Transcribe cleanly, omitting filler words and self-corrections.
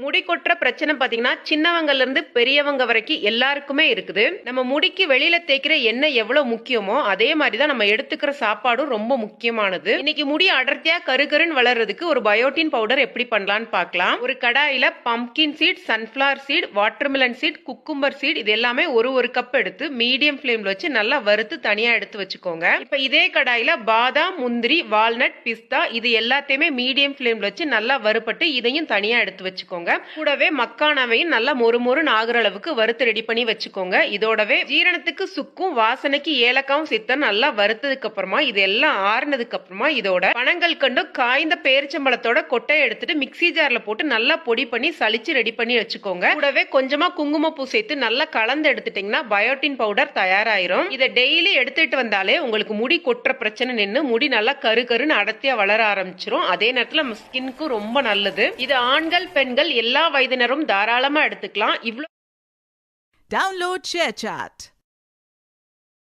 முடி கொட்டுற பிரச்சனை பாத்தீங்கன்னா சின்னவங்கல இருந்து பெரியவங்க வரைக்கும் எல்லாருக்குமே இருக்குது. நம்ம முடிக்கு வெளியில தேய்க்கிற எண்ணெய் எவ்வளவு முக்கியமோ அதே மாதிரிதான் நம்ம எடுத்துக்கிற சாப்பாடும் ரொம்ப முக்கியமானது. இன்னைக்கு முடி அடர்த்தியா கருகருன்னு வளர்றதுக்கு ஒரு பயோட்டின் பவுடர் எப்படி பண்ணலாம்னு பார்க்கலாம். ஒரு கடாயில pumpkin seed, sunflower seed, watermelon seed, cucumber seed இது எல்லாமே ஒரு கப் எடுத்து மீடியம் ஃபிளேம்ல வச்சு நல்லா வறுத்து தனியா எடுத்து வச்சுக்கோங்க. இப்ப இதே கடாயில பாதாம், முந்திரி, வால்நட், பிஸ்தா இது எல்லாத்தையுமே மீடியம் ஃபிளேம்ல வச்சு நல்லா வறுபட்டு இதையும் தனியா எடுத்து வச்சுக்கோங்க. கூடவே மக்கானவையும் நல்லா மொறுமொறுன்னு ஆகுற அளவுக்கு வறுத்து ரெடி பண்ணி வச்சுக்கோங்க. இதோடவே ஜீரணத்துக்கு சுக்கும், வாசனைக்கு ஏலக்காவும் சேர்த்து நல்லா வறுத்ததுக்கு அப்புறமா இது எல்லாம் ஆறுனதுக்கு அப்புறமா இதோட பனங்கள் கண்டும் காய்ந்த பேரிச்சம்பழத்தோட கொட்டையை எடுத்துட்டு மிக்ஸி ஜார்ல போட்டு நல்லா பொடி பண்ணி சலிச்சு ரெடி பண்ணி வச்சுக்கோங்க. கூடவே கொஞ்சமா குங்குமப்பூ சேர்த்து நல்லா கலந்து எடுத்துட்டீங்கன்னா பயோட்டின் பவுடர் தயாராயிரும். இதை டெய்லி எடுத்துட்டு வந்தாலே உங்களுக்கு முடி கொட்டுற பிரச்சனை நின்று முடி நல்லா கருன்னு அடர்த்தியா வளர ஆரம்பிச்சிரும். அதே நேரத்துல நம்ம ஸ்கின்னுக்கு ரொம்ப நல்லது. இது ஆண்கள் பெண்கள் எல்லா வயதினரும் தாராளமா எடுத்துக்கலாம். இவ்ளோ Download ShareChat.